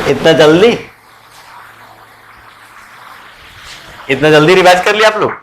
इतना जल्दी, इतना जल्दी रिवाइज कर लिया आप लोग?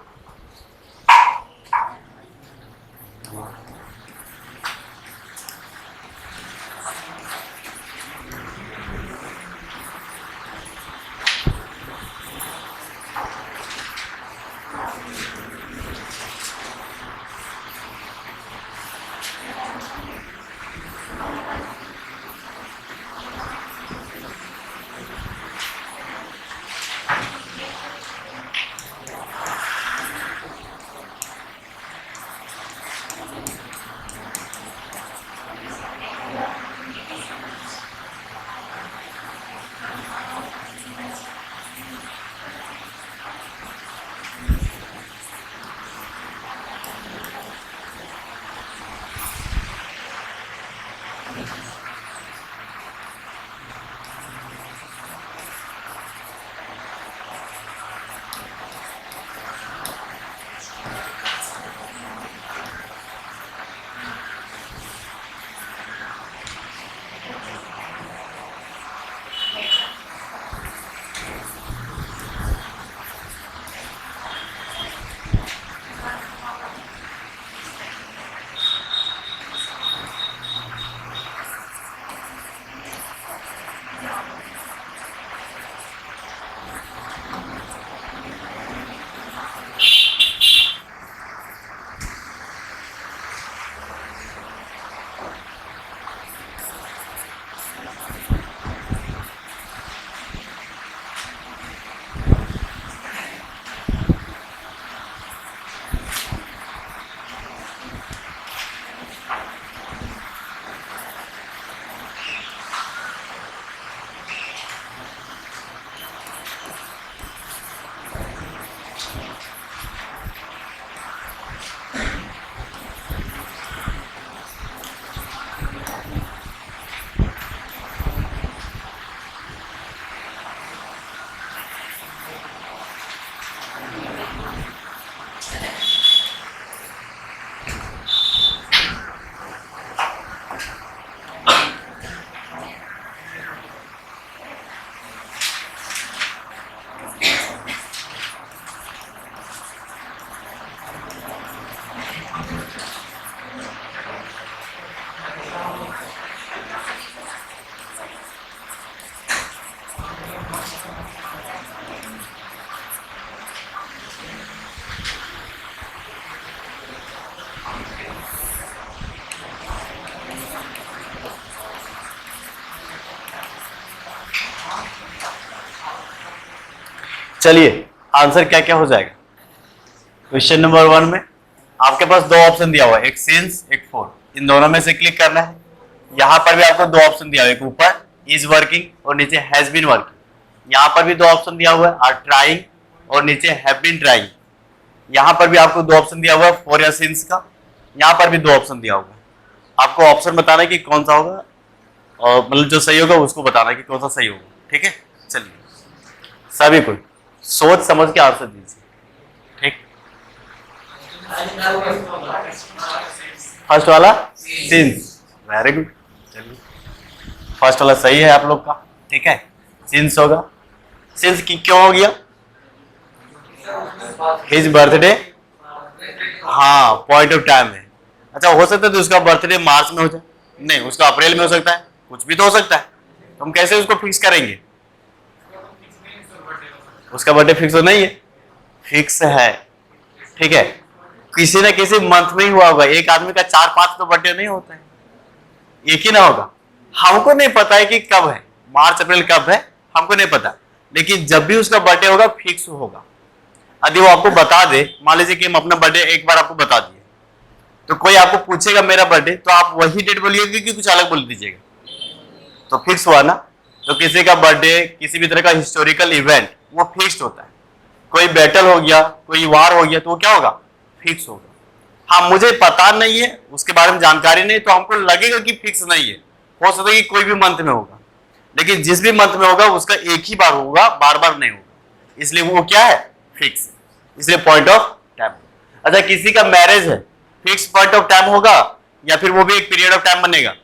चलिए आंसर क्या क्या हो जाएगा। क्वेश्चन नंबर 1 में आपके पास दो ऑप्शन दिया हुआ है, एक सिंस एक फॉर, इन दोनों में से क्लिक करना है। यहां पर भी आपको दो ऑप्शन दिया हुआ है, एक ऊपर इज वर्किंग और नीचे हैज बीन वर्किंग। यहां पर भी दो ऑप्शन दिया हुआ है, आर ट्राइंग और नीचे हैव बीन ट्राइंग। यहां पर भी आपको दो ऑप्शन दिया हुआ है, फॉर या सिंस का। यहां पर भी दो ऑप्शन दिया हुआ है, आपको ऑप्शन बताना है कि कौन सा होगा और मतलब जो सही होगा उसको बताना है कि कौन सा सही होगा। ठीक है, चलिए सभी कोई सोच समझ के आंसर दीजिए। ठीक, फर्स्ट वाला सिंस, वेरी गुड। चलिए फर्स्ट वाला सही है आप लोग का। ठीक है, सिंस होगा। सिंस की क्यों हो गया? हिज बर्थडे, हाँ पॉइंट ऑफ टाइम है। अच्छा हो सकता है तो उसका बर्थडे मार्च में हो जाए, नहीं उसका अप्रैल में हो सकता है, कुछ भी तो हो सकता है। तो हम कैसे उसको फिक्स करेंगे? उसका बर्थडे फिक्स तो नहीं है, फिक्स है। ठीक है, किसी ना किसी मंथ में ही हुआ होगा। एक आदमी का 4-5 तो बर्थडे नहीं होता है, एक ही ना होगा। हमको नहीं पता है कि कब है, मार्च अप्रैल कब है हमको नहीं पता, लेकिन जब भी उसका बर्थडे होगा फिक्स होगा। यदि वो आपको बता दे, मान लीजिए कि हम अपना बर्थडे एक बार आपको बता दिए, तो कोई आपको पूछेगा मेरा बर्थडे, तो आप वही डेट बोलिएगा कि कुछ अलग बोल दीजिएगा, तो फिक्स हुआ ना। तो किसी का बर्थडे, किसी भी तरह का हिस्टोरिकल इवेंट वो फिक्स्ड होता है। कोई बैटल हो गया, कोई वार हो गया, तो वो क्या होगा? फिक्स होगा। हाँ मुझे पता नहीं है, उसके बारे में जानकारी नहीं, तो हमको लगेगा कि फिक्स नहीं है। हो सकता है कि कोई भी मंथ में होगा, लेकिन जिस भी मंथ में होगा उसका एक ही बार होगा, बार बार नहीं होगा, इसलिए वो क्या है? फिक्स। इसलिए पॉइंट ऑफ टाइम। अच्छा किसी का मैरिज है, फिक्स पॉइंट ऑफ टाइम होगा या फिर वो भी एक पीरियड ऑफ टाइम बनेगा?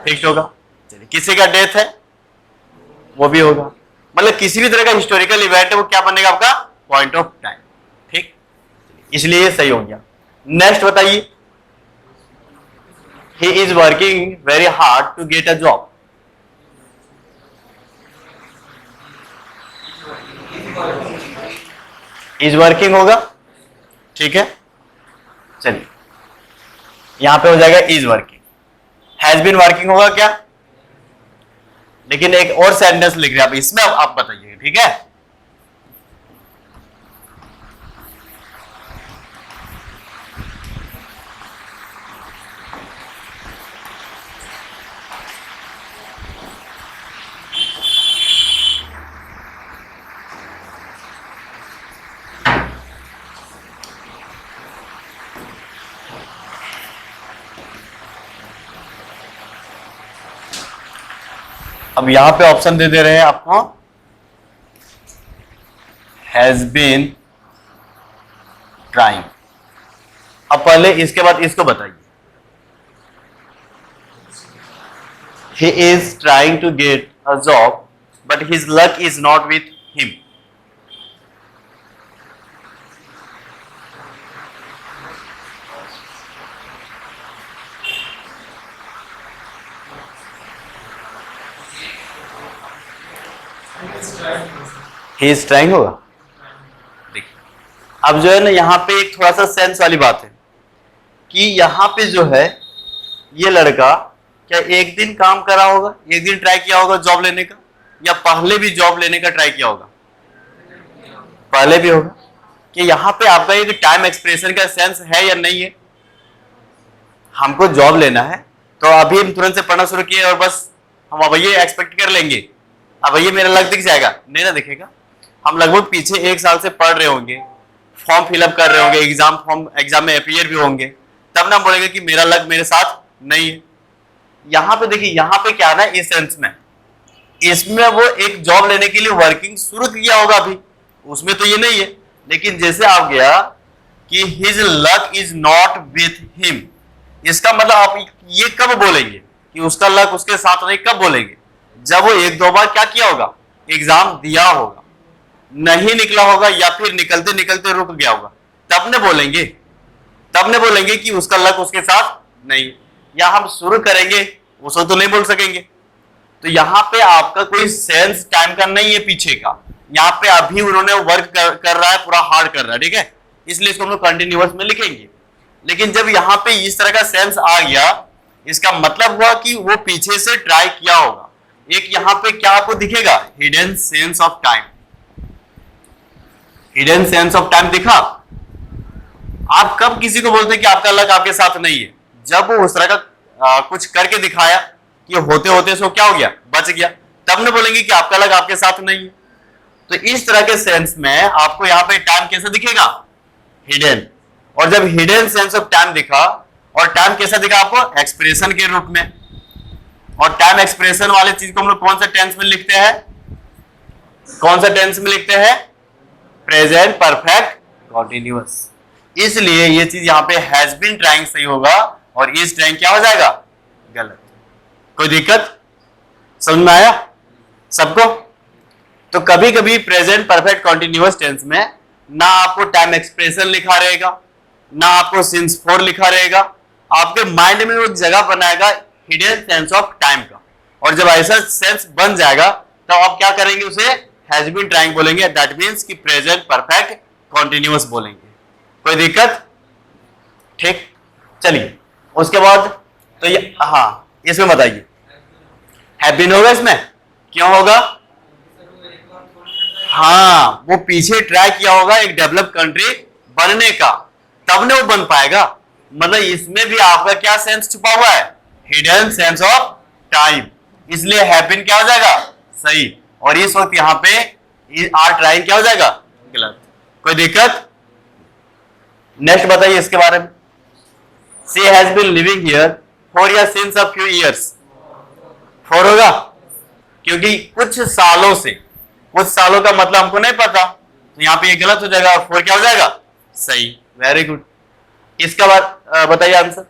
फिक्स होगा। चलिए किसी का डेथ है, वो भी होगा। मतलब किसी भी तरह का हिस्टोरिकल इवेंट है वो क्या बनेगा आपका पॉइंट ऑफ टाइम। ठीक, इसलिए ये सही हो गया। नेक्स्ट बताइए, he is working very hard to get a job. Is working होगा, ठीक है। चलिए यहां पे हो जाएगा is working. Has been working होगा क्या, लेकिन एक और सेंटेंस लिख रहे हैं आप, इसमें आप बताइए, ठीक है। अब यहां पे ऑप्शन दे रहे हैं आपको, हैज बीन ट्राइंग। अब पहले इसके बाद इसको बताइए, he is trying to get a job but his luck is not with him. He is trying होगा। देखिए अब जो है ना, यहां पे एक थोड़ा सा सेंस वाली बात है कि यहां पे जो है ये लड़का क्या एक दिन काम करा होगा, एक दिन ट्राई किया होगा जॉब लेने का, या पहले भी जॉब लेने का ट्राई किया होगा? पहले भी होगा। कि यहां पे आपका एक टाइम एक्सप्रेशन का सेंस है या नहीं है? हमको जॉब लेना है तो अभी हम तुरंत से पढ़ना शुरू किए और बस हम अब ये एक्सपेक्ट कर लेंगे अब ये मेरा लक दिख जाएगा? नहीं ना दिखेगा। हम लगभग पीछे 1 साल से पढ़ रहे होंगे, फॉर्म फिलअप कर रहे होंगे, एग्जाम में अपीयर भी होंगे, तब ना बोलेंगे कि मेरा लक मेरे साथ नहीं है। यहां पे देखिए, यहां पे क्या ना, इस सेंस में इसमें वो एक जॉब लेने के लिए वर्किंग शुरू किया होगा, अभी उसमें तो ये नहीं है। लेकिन जैसे आ गया कि his luck is not with him, इसका मतलब आप ये कब बोलेंगे कि उसका लक उसके साथ नहीं? कब बोलेंगे? जब वो 1-2 बार क्या किया होगा, एग्जाम दिया होगा, नहीं निकला होगा या फिर निकलते निकलते रुक गया होगा, तब ने बोलेंगे, तब ने बोलेंगे कि उसका लक उसके साथ नहीं। या हम शुरू करेंगे उसको तो नहीं बोल सकेंगे। तो यहां पे आपका कोई सेंस टाइम का नहीं है पीछे का, यहाँ पे अभी उन्होंने वर्क कर रहा है, पूरा हार्ड कर रहा है, ठीक है, इसलिए इसको हम लोग कंटिन्यूअस में लिखेंगे। लेकिन जब यहाँ पे इस तरह का सेंस आ गया, इसका मतलब हुआ कि वो पीछे से ट्राई किया होगा। एक यहाँ पे क्या आपको दिखेगा, hidden sense of time. Hidden sense of time दिखा? आप कब किसी को बोलते हैं कि आपका लक आपके साथ नहीं है? जब वो उस तरह का कुछ करके दिखाया कि होते होते सो क्या हो गया, बच गया, तब न बोलेंगे कि आपका लक आपके साथ नहीं है। तो इस तरह के सेंस में आपको यहाँ पे टाइम कैसे दिखेगा, हिडन। और जब हिडन सेंस ऑफ टाइम दिखा, और टाइम कैसा दिखा आपको, एक्सप्रेशन के रूप में। और टाइम एक्सप्रेशन वाले चीज को हम लोग कौन सा टेंस में लिखते हैं, कौन सा टेंस में लिखते हैं, प्रेजेंट परफेक्ट कॉन्टिन्यूअस। इसलिए ये चीज यहाँ पे हैज बीन ट्राइंग सही होगा और इज ट्राइंग क्या हो जाएगा, गलत। कोई दिक्कत समझ में आया सबको? तो कभी कभी प्रेजेंट परफेक्ट कॉन्टिन्यूअस टेंस में ना आपको टाइम एक्सप्रेशन लिखा रहेगा, ना आपको सिंस फोर लिखा रहेगा, आपके माइंड में वो जगह बनाएगा हिडन सेंस ऑफ टाइम का। और जब ऐसा सेंस बन जाएगा तो आप क्या करेंगे, उसे हैज बीन ट्राइंग बोलेंगे, दैट मींस कि प्रेजेंट परफेक्ट कॉन्टिन्यूअस बोलेंगे। कोई दिक्कत? ठीक, चलिए उसके बाद तो ये, हाँ इसमें बताइए, हैव बीन होगा इसमें, क्यों होगा? हाँ, वो पीछे ट्राई किया होगा एक डेवलप कंट्री बनने का, तब ने वो बन पाएगा। मतलब इसमें भी आपका क्या सेंस छुपा हुआ है, हिडन सेंस ऑफ टाइम। इसलिए हैव बीन क्या हो जाएगा, सही। और इस वक्त यहाँ पे आर ट्राइंग क्या हो जाएगा, गलत। कोई दिक्कत? नेक्स्ट बताइए इसके बारे में। She has been living here for या since a few years, for होगा क्योंकि कुछ सालों से, कुछ सालों का मतलब हमको नहीं पता, तो यहाँ पे ये गलत हो जाएगा, फोर क्या हो जाएगा, सही। Very good. इसका बाद बताइए answer.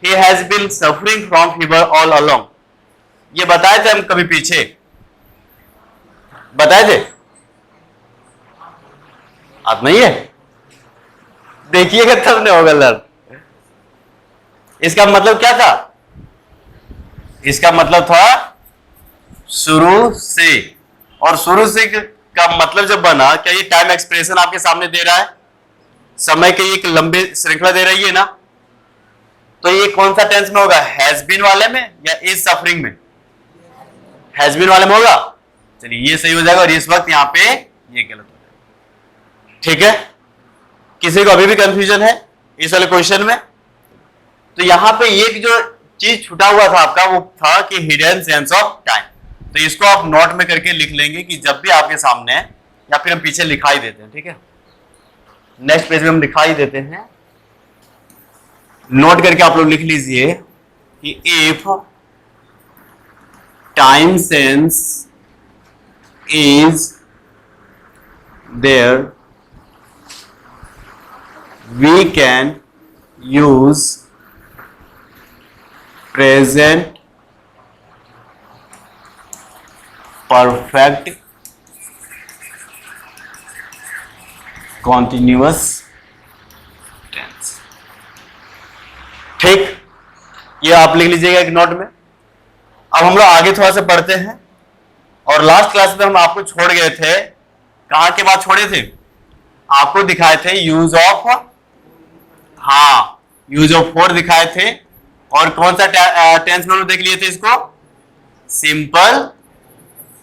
He has been suffering from fever all along, ये बताए थे हम कभी पीछे बताए थे आप? नहीं है, देखिएगा तब नहीं होगा लर्न। इसका मतलब क्या था? इसका मतलब था शुरू से। और शुरू से का मतलब जब बना, क्या ये टाइम एक्सप्रेशन आपके सामने दे रहा है, समय की एक लंबी श्रृंखला दे रही है ना, तो ये कौन सा टेंस में होगा? हैज बीन वाले में या इज सफरिंग में? हैज बीन वाले में होगा। चलिए ये सही हो जाएगा, और इस वक्त यहां पे ये गलत हो जाएगा। ठीक है, किसी को अभी भी कंफ्यूजन है इस वाले क्वेश्चन में? तो यहां पे एक जो चीज छूटा हुआ था आपका, वो था कि हिडन सेंस ऑफ टाइम। तो इसको आप नोट में करके लिख लेंगे कि जब भी आपके सामने, या फिर हम पीछे लिखाई देते हैं, ठीक है, नेक्स्ट पेज में हम दिखाई देते हैं, नोट करके आप लोग लिख लीजिए कि if time sense is there we can use present perfect continuous tense. ठीक, ये आप लिख लीजिएगा एक नोट में। अब हम लोग आगे थोड़ा सा पढ़ते हैं, और लास्ट क्लास में हम आपको छोड़ गए थे, कहां के बाद छोड़े थे? आपको दिखाए थे यूज ऑफ, हाँ, यूज ऑफ फोर दिखाए थे, और कौन सा टेंस में हम लोग देख लिए थे इसको? Simple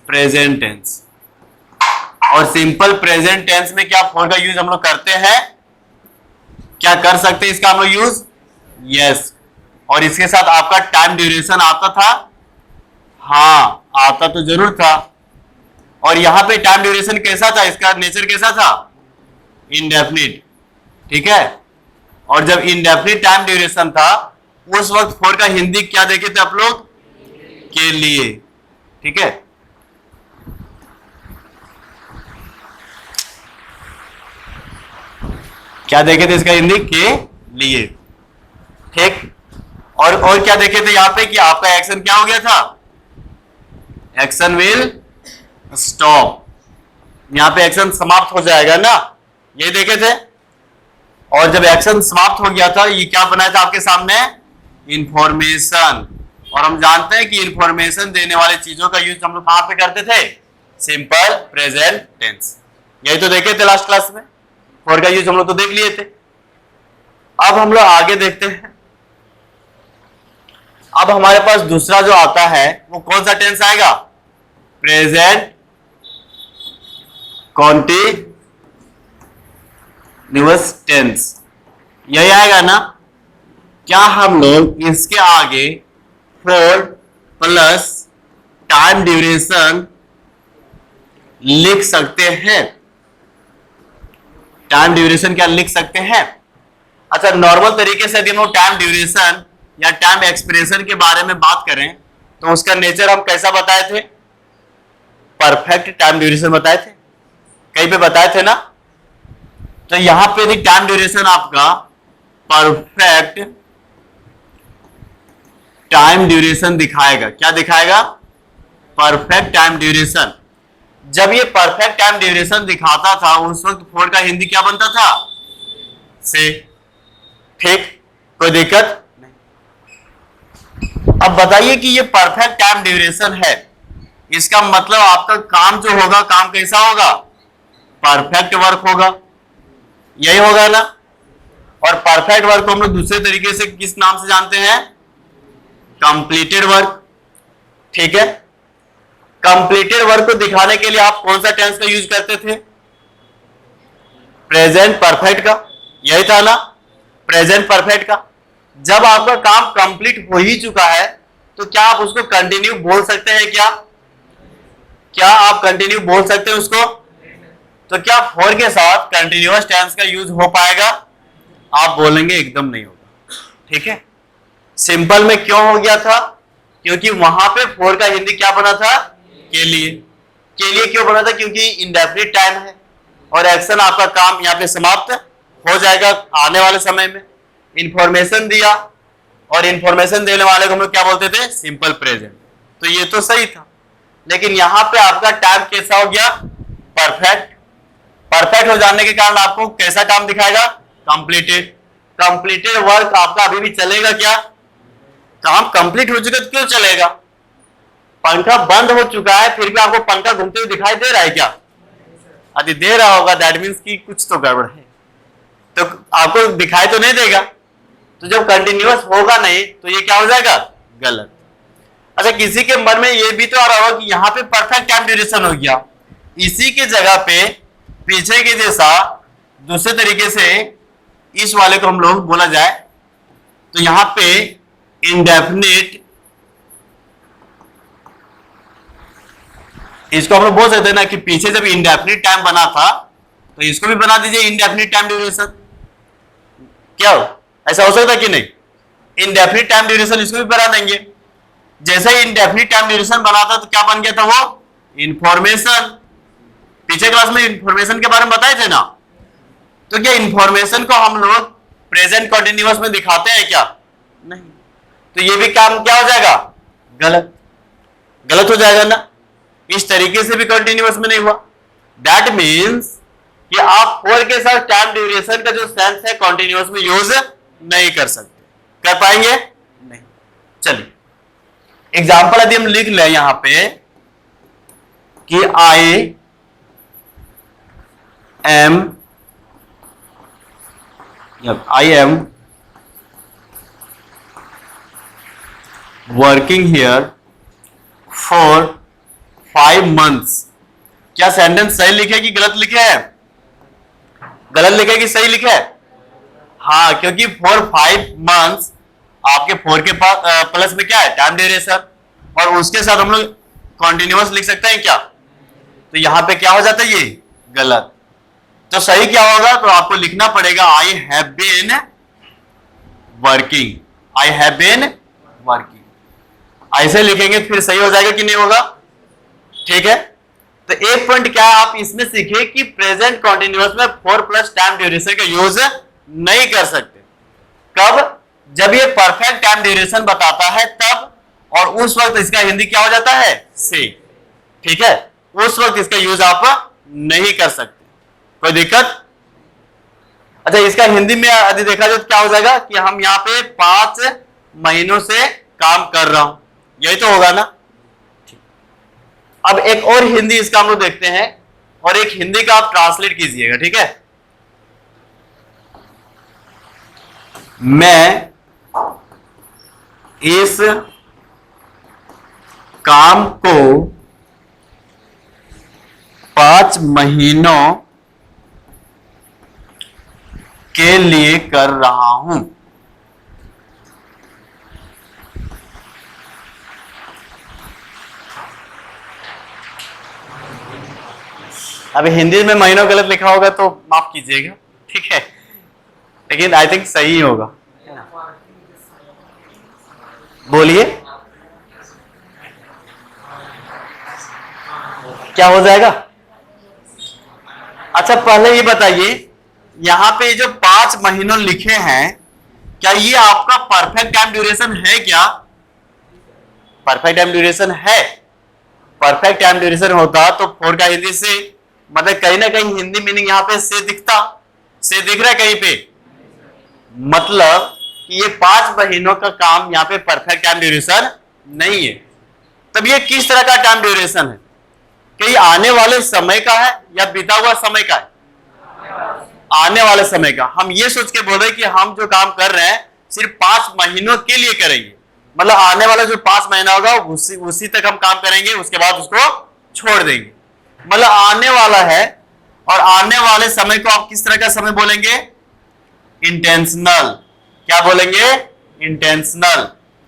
present tense. और सिंपल प्रेजेंट टेंस में क्या फोर का यूज हम लोग करते हैं? क्या कर सकते हैं इसका हम लोग यूज? यस। और इसके साथ आपका टाइम ड्यूरेशन आता था? हाँ, आता तो जरूर था। और यहां पे टाइम ड्यूरेशन कैसा था? इसका नेचर कैसा था? इंडेफिनिट। ठीक है, और जब इंडेफिनिट टाइम ड्यूरेशन था, उस वक्त फोर का हिंदी क्या देखे थे आप लोग? के लिए। ठीक है, क्या देखे थे इसका हिंदी? के लिए। ठीक, और क्या देखे थे यहां पे कि आपका एक्शन क्या हो गया था? Action will stop. यहां पे एक्शन समाप्त हो जाएगा ना, ये देखे थे। और जब एक्शन समाप्त हो गया था, ये क्या बनाया था आपके सामने? इंफॉर्मेशन। और हम जानते हैं कि इंफॉर्मेशन देने वाली चीजों का यूज हम लोग कहां पे करते थे? Simple present tense. यही तो देखे थे लास्ट क्लास में, फॉर का यूज हम लोग तो देख लिए थे। अब हम लोग आगे देखते हैं। अब हमारे पास दूसरा जो आता है, वो कौन सा टेंस आएगा? प्रेजेंट कॉन्टिन्यूअस टेंस, यही आएगा ना? क्या हम लोग इसके आगे फोर प्लस टाइम ड्यूरेशन लिख सकते हैं? टाइम ड्यूरेशन क्या लिख सकते हैं? अच्छा, नॉर्मल तरीके से यदि हम लोग टाइम ड्यूरेशन या टाइम एक्सप्रेशन के बारे में बात करें, तो उसका नेचर हम कैसा बताए थे? परफेक्ट टाइम ड्यूरेशन बताए थे, कहीं पे बताए थे ना? तो यहां पे यदि टाइम ड्यूरेशन आपका परफेक्ट टाइम ड्यूरेशन दिखाएगा, क्या दिखाएगा? Perfect time duration. जब ये परफेक्ट टाइम ड्यूरेशन दिखाता था, उस वक्त फोर का हिंदी क्या बनता था? से। ठीक, कोई दिक्कत नहीं। अब बताइए कि ये परफेक्ट टाइम ड्यूरेशन है, इसका मतलब आपका काम जो होगा, काम कैसा होगा? परफेक्ट वर्क होगा, यही होगा ना? और परफेक्ट वर्क को हम लोग दूसरे तरीके से किस नाम से जानते हैं? Completed work. ठीक है, कंप्लीटेड वर्क को दिखाने के लिए आप कौन सा टेंस का यूज करते थे? प्रेजेंट परफेक्ट का, यही था ना? प्रेजेंट परफेक्ट का। जब आपका काम कंप्लीट हो ही चुका है, तो क्या आप उसको कंटिन्यू बोल सकते हैं? क्या आप कंटिन्यू बोल सकते हैं उसको? तो क्या फॉर के साथ कंटिन्यूअस टेंस का यूज हो पाएगा? आप बोलेंगे एकदम नहीं होगा। ठीक है, सिंपल में क्यों हो गया था? क्योंकि वहां पे फॉर का हिंदी क्या बना था? के लिए। के लिए क्यों बना था? क्योंकि इंडेफिनिट टाइम है, और एक्शन आपका काम यहाँ पे समाप्त हो जाएगा आने वाले समय में। इंफॉर्मेशन दिया, और इंफॉर्मेशन देने वाले को हम लोग क्या बोलते थे? Simple present. तो ये तो सही था। लेकिन यहां पे आपका टाइम कैसा हो गया, परफेक्ट। परफेक्ट हो जाने के कारण आपको कैसा काम दिखाएगा, कंप्लीटेड। कंप्लीटेड वर्क आपका अभी भी चलेगा क्या, काम कंप्लीट हो चुका तो क्यों चलेगा, पंखा बंद हो चुका है फिर भी आपको पंखा घूमते हुए दिखाई दे रहा है क्या, यदि दे रहा होगा दैट मीन्स कि कुछ तो गड़बड़ है, तो आपको दिखाई तो नहीं देगा। तो जब कंटिन्यूअस होगा नहीं तो ये क्या हो जाएगा, गलत। अच्छा, किसी के मन में ये भी तो आ रहा होगा कि यहाँ पे परफेक्ट टाइम ड्यूरेशन हो गया, इसी के जगह पे पीछे के जैसा दूसरे तरीके से इस वाले को हम लोग बोला जाए तो यहाँ पे इंडेफिनिट, इसको हम लोग बोल सकते हैं ना कि पीछे जब इंडेफिनिट टाइम बना था तो इसको भी बना दीजिए इंडेफिनिट टाइम ड्यूरेशन। क्या हो, ऐसा हो सकता कि नहीं, इंडेफिनिट टाइम ड्यूरेशन इसको भी बना देंगे। जैसे ही इंडेफिनिट टाइम ड्यूरेशन बना था तो क्या बन गया था वो, इंफॉर्मेशन। पीछे क्लास में इंफॉर्मेशन के बारे में बताए थे ना, तो क्या इंफॉर्मेशन को हम लोग प्रेजेंट कंटिन्यूअस में दिखाते हैं क्या, नहीं, तो ये भी काम क्या हो जाएगा, गलत। गलत हो जाएगा ना, इस तरीके से भी कंटिन्यूअस में नहीं हुआ। दैट मीन्स कि आप फोर के साथ टाइम ड्यूरेशन का जो सेंस है कंटिन्यूअस में यूज नहीं कर सकते, कर पाएंगे नहीं। चलिए एग्जाम्पल यदि हम लिख लें यहां पे कि I am working here for 5 months। क्या सेंटेंस सही लिखे कि गलत लिखे है, गलत लिखे कि सही लिखे है, हाँ, क्योंकि फॉर 5 months आपके 4 के पास प्लस में क्या है, टाइम ड्यूरेशन, और उसके साथ हम लोग कॉन्टिन्यूअस लिख सकते हैं क्या, तो यहां पे क्या हो जाता है, ये गलत। तो सही क्या होगा, तो आपको लिखना पड़ेगा I have been working, I have been working. ऐसे लिखेंगे फिर सही हो जाएगा कि नहीं होगा, ठीक है। तो एक पॉइंट क्या है, आप इसमें सीखे कि प्रेजेंट कॉन्टिन्यूअस में 4 प्लस टाइम ड्यूरेशन का यूज नहीं कर सकते। कब, जब ये परफेक्ट टाइम ड्यूरेशन बताता है तब, और उस वक्त इसका हिंदी क्या हो जाता है, से, ठीक है, उस वक्त इसका यूज आप नहीं कर सकते, कोई दिक्कत। अच्छा, इसका हिंदी में यदि देखा जाए तो क्या हो जाएगा कि हम यहाँ पे 5 महीनों से काम कर रहा हूं, यही तो होगा ना। अब एक और हिंदी इसका हम लोग देखते हैं, और एक हिंदी का आप ट्रांसलेट कीजिएगा, ठीक है। मैं इस काम को 5 महीनों के लिए कर रहा हूं। अभी हिंदी में महीनों गलत लिखा होगा तो माफ कीजिएगा, ठीक है, लेकिन आई थिंक सही होगा। बोलिए क्या हो जाएगा। अच्छा, पहले ये बताइए, यहां पे जो 5 महीनों लिखे हैं, क्या ये आपका परफेक्ट टाइम ड्यूरेशन है क्या, परफेक्ट टाइम ड्यूरेशन है। परफेक्ट टाइम ड्यूरेशन होता तो 4 का हिंदी से, मतलब कहीं ना कहीं हिंदी मीनिंग यहां पे से दिखता, से दिख रहा है कहीं पे, मतलब कि ये 5 महीनों का काम यहाँ पे परफेक्ट टाइम ड्यूरेशन नहीं है। तब ये किस तरह का टाइम ड्यूरेशन है, कि आने वाले समय का है या बीता हुआ समय का है, आने वाले समय का। हम ये सोच के बोल रहे हैं कि हम जो काम कर रहे हैं सिर्फ 5 महीनों के लिए करेंगे, मतलब आने वाला जो 5 महीना होगा उसी तक हम काम करेंगे, उसके बाद उसको छोड़ देंगे, मतलब आने वाला है। और आने वाले समय को आप किस तरह का समय बोलेंगे, इंटेंशनल। क्या बोलेंगे, इंटेंशनल,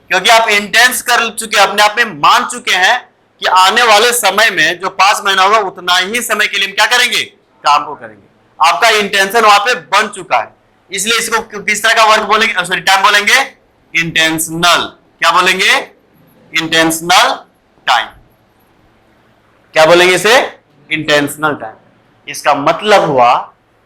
क्योंकि आप इंटेंस कर चुके, अपने आप में मान चुके हैं कि आने वाले समय में जो 5 महीना होगा उतना ही समय के लिए हम क्या करेंगे, काम को करेंगे। आपका इंटेंशन वहां पे बन चुका है, इसलिए इसको किस तरह का वर्क बोलेंगे, सॉरी टाइम बोलेंगे, इंटेंशनल। क्या बोलेंगे, इंटेंशनल टाइम। क्या बोलेंगे इसे, इंटेंशनल टाइम। इसका मतलब हुआ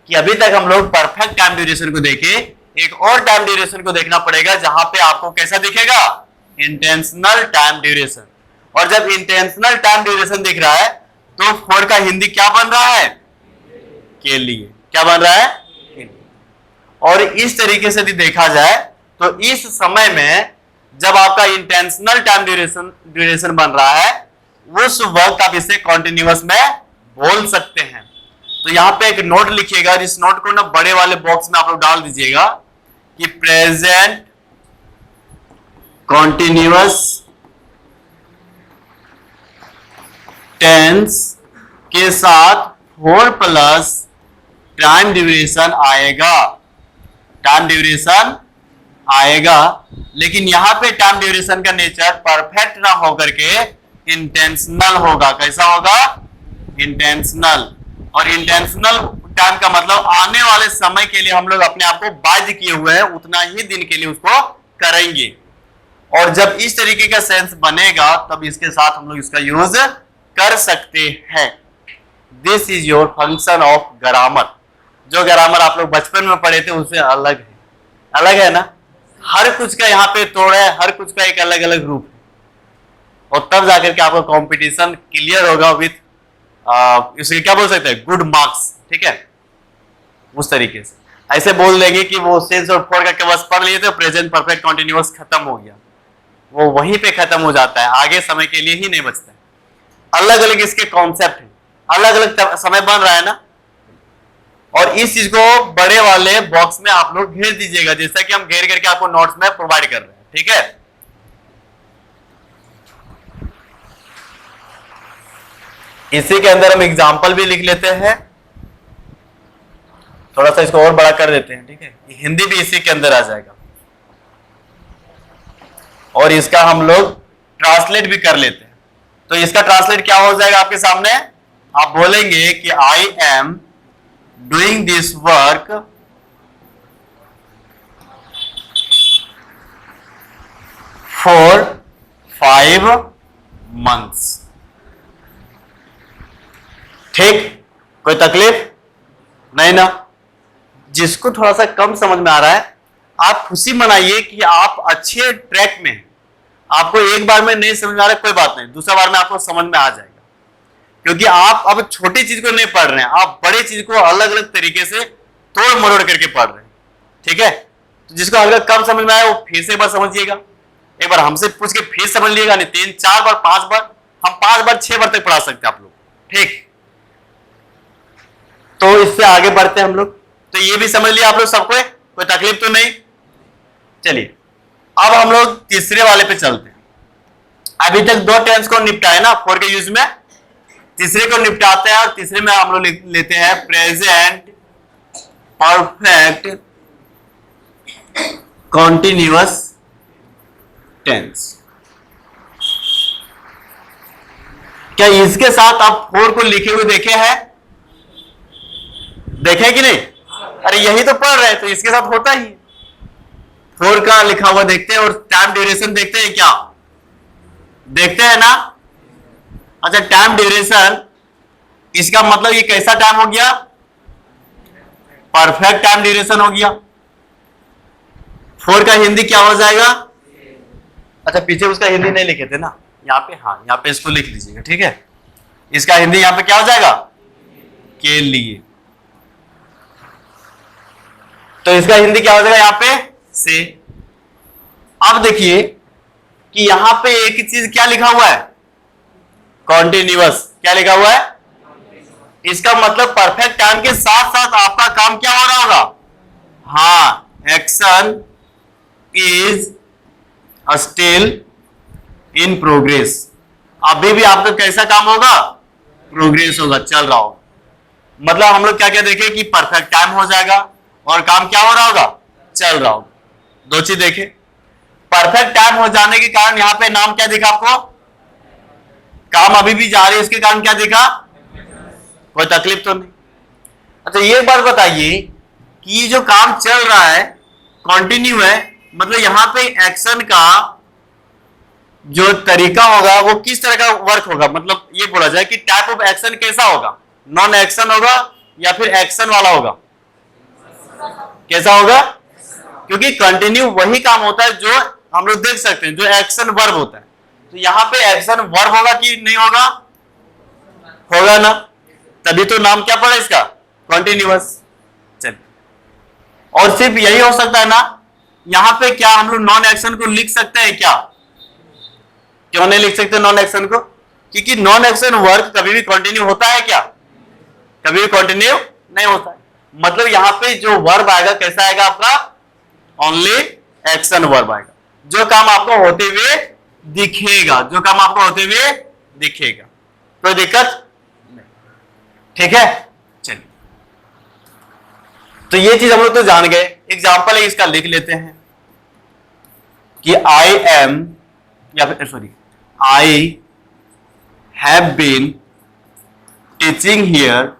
कि अभी तक हम लोग परफेक्ट टाइम ड्यूरेशन को देखे, एक और टाइम ड्यूरेशन को देखना पड़ेगा जहां पे आपको कैसा दिखेगा, इंटेंशनल टाइम ड्यूरेशन। और जब इंटेंशनल टाइम ड्यूरेशन दिख रहा है तो फॉर का हिंदी क्या बन रहा है? के लिए। क्या बन रहा है? के लिए। और इस तरीके से यदि देखा जाए तो इस समय में जब आपका इंटेंशनल टाइम ड्यूरेशन बन रहा है उस वक्त आप इसे कॉन्टिन्यूअस में बोल सकते हैं। तो यहां पे एक नोट लिखिएगा, इस नोट को ना बड़े वाले बॉक्स में आप लोग डाल दीजिएगा कि प्रेजेंट कॉन्टिन्यूअस टेंस के साथ 4 प्लस टाइम ड्यूरेशन आएगा। टाइम ड्यूरेशन आएगा, लेकिन यहां पे टाइम ड्यूरेशन का नेचर परफेक्ट ना होकर के इंटेंशनल होगा। कैसा होगा? इंटेंशनल। और इंटेंशनल टाइम का मतलब आने वाले समय के लिए हम लोग अपने आप को बाध्य किए हुए हैं, उतना ही दिन के लिए उसको करेंगे। और जब इस तरीके का सेंस बनेगा तब इसके साथ हम लोग इसका यूज कर सकते हैं। This is your function of grammar. जो ग्रामर आप लोग बचपन में पढ़े थे उससे अलग है। अलग है ना? हर कुछ का यहाँ पे तोड़ है, हर कुछ का एक अलग अलग रूप है। और तब जाकर के आपको कंपटीशन क्लियर होगा विथ इसके क्या बोल सकते हैं, गुड मार्क्स। ठीक है, उस तरीके से ऐसे बोल देंगे कि वो सेंस और फॉर का बस पढ़ लिए थे, प्रेजेंट परफेक्ट कंटिन्यूअस खत्म हो गया, वो वहीं पे खत्म हो जाता है, आगे समय के लिए ही नहीं बचता है। अलग अलग इसके कॉन्सेप्ट है, अलग अलग समय बन रहा है ना। और इस चीज को बड़े वाले बॉक्स में आप लोग घेर दीजिएगा, जैसा कि हम घेर करके आपको नोट्स में प्रोवाइड कर रहे हैं। ठीक है, इसी के अंदर हम एग्जाम्पल भी लिख लेते हैं, थोड़ा सा इसको और बड़ा कर देते हैं। ठीक है, हिंदी भी इसी के अंदर आ जाएगा और इसका हम लोग ट्रांसलेट भी कर लेते हैं। तो इसका ट्रांसलेट क्या हो जाएगा आपके सामने? आप बोलेंगे कि I am doing this work for 5 months। ठीक, कोई तकलीफ नहीं ना? जिसको थोड़ा सा कम समझ में आ रहा है आप खुशी मनाइए कि आप अच्छे ट्रैक में हैं। आपको एक बार में नहीं समझ में आ रहा है, कोई बात नहीं, दूसरा बार में आपको समझ में आ जाएगा, क्योंकि आप अब छोटी चीज को नहीं पढ़ रहे हैं, आप बड़े चीज को अलग अलग तरीके से तोड़ मरोड़ करके पढ़ रहे हैं। ठीक है, तो जिसको अगर कम समझ में आया वो फिर से एक बार समझिएगा, एक बार हमसे पूछ के फिर समझ लिएगा, नहीं 3 4 बार 5 बार, हम 5 बार 6 बार तक पढ़ा सकते हैं आप लोग। ठीक, तो इससे आगे बढ़ते हैं हम लोग। तो ये भी समझ लिया आप लोग सबको, कोई तकलीफ तो नहीं? चलिए अब हम लोग तीसरे वाले पे चलते हैं। अभी तक 2 टेंस को निपटाए ना फॉर के यूज में, तीसरे को निपटाते हैं। और तीसरे में हम लोग लेते हैं प्रेजेंट परफेक्ट कॉन्टिन्यूअस टेंस। क्या इसके साथ आप 4 को लिखे हुए देखे हैं? देखे कि नहीं? अरे यही तो पढ़ रहे हैं, तो इसके साथ होता ही 4 का लिखा हुआ देखते हैं और टाइम ड्यूरेशन देखते हैं क्या? देखते हैं ना? अच्छा, टाइम ड्यूरेशन इसका मतलब ये कैसा टाइम हो गया? परफेक्ट टाइम ड्यूरेशन हो गया। 4 का हिंदी क्या हो जाएगा? अच्छा, पीछे उसका हिंदी नहीं लिखे थे ना, यहाँ पे, हाँ यहाँ पे इसको लिख लीजिएगा। ठीक है, इसका हिंदी यहाँ पे क्या हो जाएगा? के लिए। तो इसका हिंदी क्या हो जाएगा यहाँ पे? से। अब देखिए कि यहां पे एक ही चीज क्या लिखा हुआ है? कॉन्टिन्यूअस। क्या लिखा हुआ है? इसका मतलब परफेक्ट टाइम के साथ साथ आपका काम क्या हो रहा होगा? हाँ, action is still in progress. अभी भी आपका कैसा काम होगा? प्रोग्रेस होगा, चल रहा होगा। मतलब हम लोग क्या क्या देखें कि परफेक्ट टाइम हो जाएगा और काम क्या हो रहा होगा? चल रहा होगा। 2 चीज देखे। परफेक्ट टाइम हो जाने के कारण यहां पे नाम क्या दिखा आपको? काम अभी भी जा रही है, इसके कारण क्या दिखा? कोई तकलीफ तो नहीं? अच्छा, ये बात बताइए कि ये जो काम चल रहा है कंटिन्यू है, मतलब यहां पे एक्शन का जो तरीका होगा वो किस तरह का वर्क होगा? मतलब ये बोला जाए कि टाइप ऑफ एक्शन कैसा होगा? नॉन एक्शन होगा या फिर एक्शन वाला होगा? कैसा होगा? क्योंकि कंटिन्यू वही काम होता है जो हम लोग देख सकते हैं, जो एक्शन वर्ब होता है। तो यहां पे एक्शन वर्ब होगा कि नहीं होगा? होगा ना, तभी तो नाम क्या पड़ा इसका, कॉन्टिन्यूअस। चलिए, और सिर्फ यही हो सकता है ना, यहां पे क्या हम लोग नॉन एक्शन को लिख सकते हैं क्या? क्यों नहीं लिख सकते नॉन एक्शन को? क्योंकि नॉन एक्शन वर्ब कभी भी कंटिन्यू होता है क्या? कभी भी कंटिन्यू नहीं होता है। मतलब यहां पे जो वर्ब आएगा कैसा आएगा आपका? ओनली एक्शन वर्ब आएगा, जो काम आपको होते हुए दिखेगा, जो काम आपको होते हुए दिखेगा। कोई दिक्कत नहीं, ठीक है। चलिए, तो ये चीज हम लोग तो जान गए। एग्जाम्पल है इसका, लिख लेते हैं कि आई एम, या फिर sorry, I have been teaching here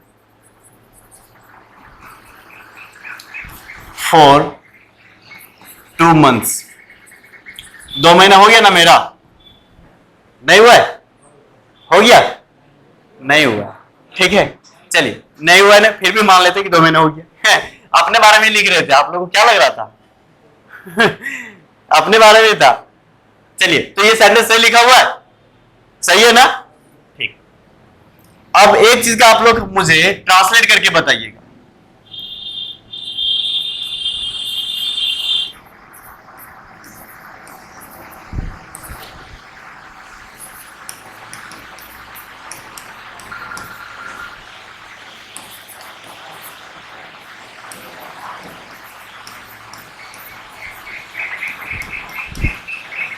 for 2 months। 2 महीना हो गया ना मेरा? नहीं हुआ है? हो गया? नहीं हुआ, ठीक है। चलिए, नहीं हुआ है ना, फिर भी मान लेते कि 2 महीना हो गया है। अपने बारे में लिख रहे थे, आप लोगों को क्या लग रहा था? अपने बारे में था। चलिए, तो ये सेंटेंस सही लिखा हुआ है, सही है ना? ठीक। अब एक चीज का आप लोग मुझे ट्रांसलेट करके बताइएगा।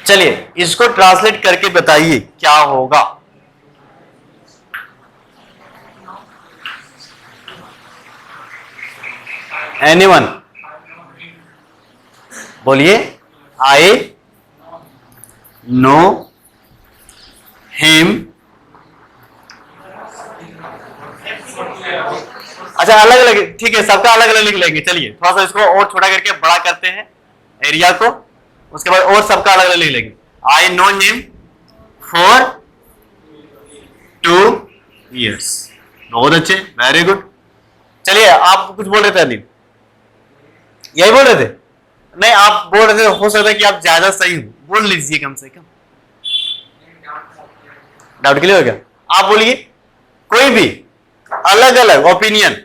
चलिए, इसको ट्रांसलेट करके बताइए क्या होगा। एनीवन बोलिए। I know him. अच्छा, अलग अलग, ठीक है, सबका अलग अलग लिख लेंगे। चलिए, थोड़ा सा इसको और छोटा करके बड़ा करते हैं एरिया को, उसके बाद और सबका अलग अलग लिख लेंगे। I know him for 2 years। बहुत अच्छे, वेरी गुड। चलिए, आप कुछ बोल रहे थे अनिल? यही बोल रहे थे? नहीं, आप बोल रहे थे, हो सकता है कि आप ज्यादा सही हो, बोल लीजिए कम से कम। डाउट क्लियर हो गया? आप बोलिए, कोई भी अलग अलग ओपिनियन,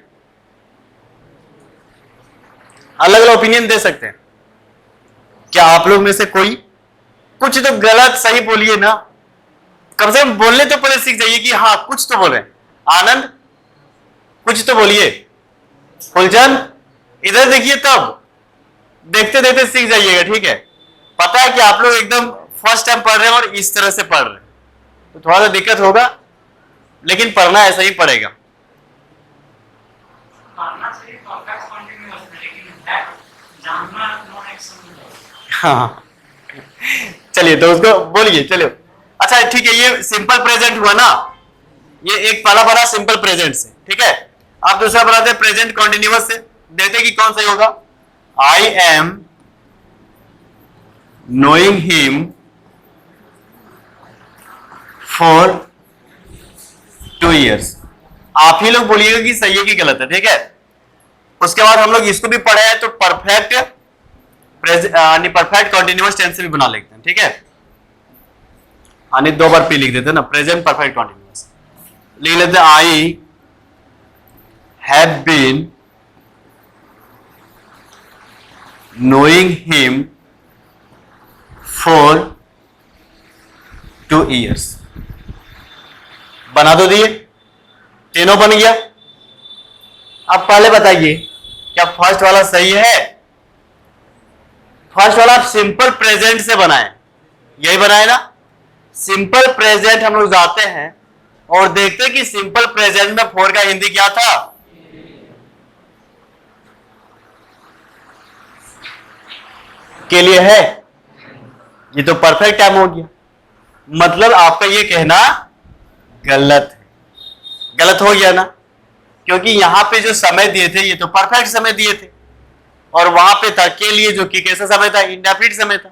अलग अलग ओपिनियन दे सकते हैं। क्या आप लोग में से कोई कुछ तो गलत सही बोलिए ना, कम से कम बोलने तो पहले सीख जाइए कि हाँ कुछ तो बोले। आनंद, कुछ तो बोलिए। फुलचंद, इधर देखिए, तब देखते देखते सीख जाइएगा, ठीक है। पता है कि आप लोग एकदम फर्स्ट टाइम पढ़ रहे हैं और इस तरह से पढ़ रहे हैं, तो थोड़ा सा दिक्कत होगा, लेकिन पढ़ना ऐसा ही पड़ेगा। हाँ, चलिए, तो उसको बोलिए। चलो, अच्छा ठीक है, ये सिंपल प्रेजेंट हुआ ना, ये एक पहला बना सिंपल प्रेजेंट से, ठीक है। आप दूसरा बनाते प्रेजेंट कॉन्टिन्यूअस से, देखते कि कौन सही होगा। I am knowing him for 2 years। आप ही लोग बोलिएगा कि सही है कि गलत है, ठीक है। उसके बाद हम लोग इसको भी पढ़े हैं, तो परफेक्ट परफेक्ट कॉन्टिन्यूअस टेंस से भी बना लेते हैं, ठीक है। आने 2 बार पी लिख देते हैं ना, प्रेजेंट परफेक्ट कॉन्टिन्यूअस लिख लेते हैं। I have been knowing him for 2 years। बना दो दिए, तीनों बन गया। अब पहले बताइए, क्या फर्स्ट वाला सही है? फर्स्ट वाला आप सिंपल प्रेजेंट से बनाए, यही बनाए ना। सिंपल प्रेजेंट हम लोग जाते हैं और देखते हैं कि सिंपल प्रेजेंट में 4 का हिंदी क्या था। के लिए है, ये तो परफेक्ट टाइम हो गया। मतलब आपका ये कहना गलत है, गलत हो गया ना, क्योंकि यहां पे जो समय दिए थे ये तो परफेक्ट समय दिए थे, और वहां पे था के लिए, जो कि कैसा समय था, इंडेफिनिट समय था।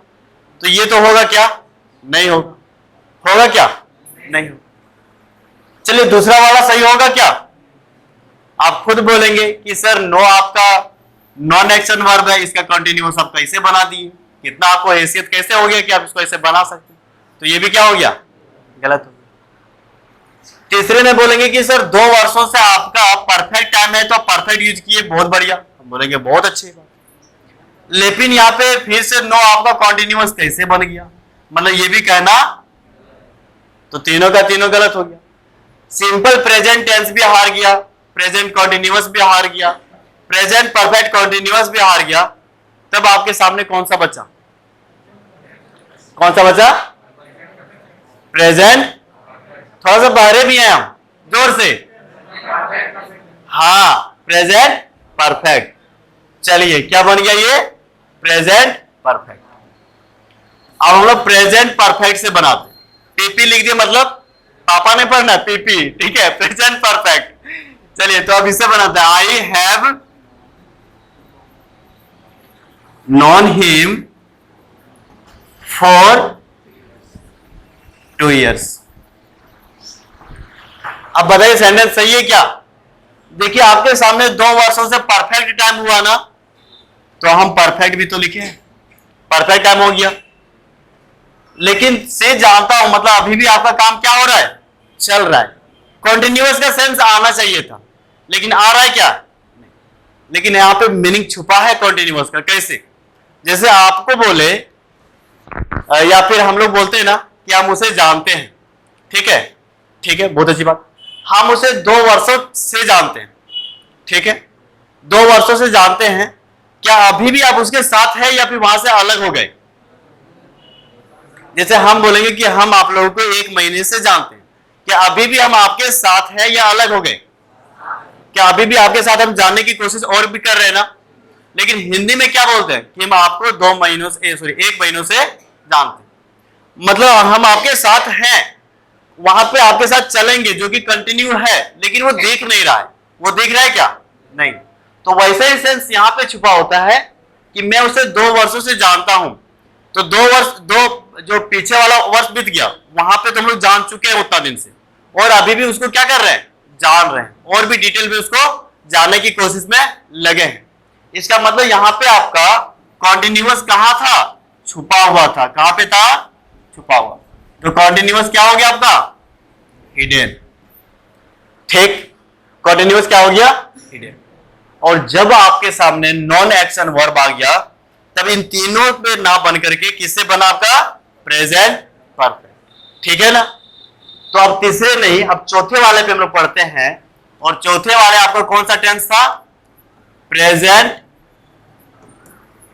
तो ये तो होगा क्या? नहीं होगा। होगा क्या? नहीं होगा। चलिए, दूसरा वाला सही होगा क्या? आप खुद बोलेंगे कि सर नो आपका नॉन एक्शन वर्ब है, इसका कंटिन्यूअस आप कैसे बना दिए? कितना आपको हैसियत कैसे हो गया कि आप इसको ऐसे बना सकते? तो ये भी क्या हो गया, गलत हो गया। तीसरे में बोलेंगे कि सर 2 वर्षों से आपका परफेक्ट टाइम है, तो परफेक्ट यूज किए, बहुत बढ़िया, हम बोलेंगे बहुत अच्छी बात। लेकिन यहाँ पे फिर से नो आपका कॉन्टिन्यूअस कैसे बन गया, मतलब ये भी कहना, तो तीनों का तीनों गलत हो गया। सिंपल प्रेजेंट टेंस भी हार गया, प्रेजेंट कॉन्टिन्यूअस भी हार गया, प्रेजेंट परफेक्ट कॉन्टिन्यूअस भी हार गया, तब आपके सामने कौन सा बचा, कौन सा बचा, प्रेजेंट, थोड़ा सा बहरे भी हैं हम, जोर से, हाँ प्रेजेंट परफेक्ट। चलिए क्या बन गया ये, प्रेजेंट परफेक्ट। अब हम लोग प्रेजेंट परफेक्ट से बनाते, पीपी लिख दिए, मतलब पापा ने पढ़ना पीपी, ठीक है, प्रेजेंट परफेक्ट। चलिए तो अब इससे बनाते हैं, I have non him for 2 years। अब बताइए सेंटेंस सही है क्या। देखिए आपके सामने 2 वर्षों से परफेक्ट टाइम हुआ ना, तो हम परफेक्ट भी तो लिखे, परफेक्ट टाइम हो गया। लेकिन से जानता हूं मतलब अभी भी आपका काम क्या हो रहा है, चल रहा है। कॉन्टिन्यूअस का सेंस आना चाहिए था, लेकिन आ रहा है क्या, लेकिन यहां पे मीनिंग छुपा है कॉन्टिन्यूअस का। कैसे, जैसे आपको बोले या फिर हम लोग बोलते हैं ना कि हम उसे जानते हैं, ठीक है, ठीक है, बहुत अच्छी बात, हम उसे 2 वर्षों से जानते हैं, ठीक है, 2 वर्षों से जानते हैं, क्या अभी भी आप उसके साथ हैं या फिर वहां से अलग हो गए। जैसे हम बोलेंगे कि हम आप लोगों को 1 महीने से जानते हैं, क्या अभी भी हम आपके साथ हैं या अलग हो गए, क्या अभी भी आपके साथ हम जानने की कोशिश और भी कर रहे हैं ना। लेकिन हिंदी में क्या बोलते हैं कि हम आपको 2 महीनों से 1 महीनों से जानते हैं, मतलब हम आपके साथ हैं, वहां पे आपके साथ चलेंगे, जो कि कंटिन्यू है, लेकिन वो देख नहीं रहा है, वो देख रहा है क्या, नहीं। तो वैसे ही सेंस यहां पे छुपा होता है कि मैं उसे 2 वर्षों से जानता हूं, तो 2 वर्ष, 2 जो पीछे वाला वर्ष बीत गया, वहां पे तुम लोग जान चुके हैं उतना दिन से, और अभी भी उसको क्या कर रहे हैं, जान रहे हैं, और भी डिटेल में उसको जानने की कोशिश में लगे हैं। इसका मतलब यहां पे आपका कॉन्टिन्यूअस कहां था, छुपा हुआ था, कहां पे था, छुपा हुआ। तो कॉन्टिन्यूअस क्या हो गया आपका, हिडन, ठीक, कॉन्टिन्यूअस क्या हो गया, हिडन। और जब आपके सामने नॉन एक्शन वर्ब आ गया, तब इन तीनों पे ना बन करके किससे बना आपका, प्रेजेंट परफेक्ट, ठीक है ना। तो अब तीसरे नहीं, अब चौथे वाले पे हम लोग पढ़ते हैं, और चौथे वाले आपका कौन सा टेंस था, प्रेजेंट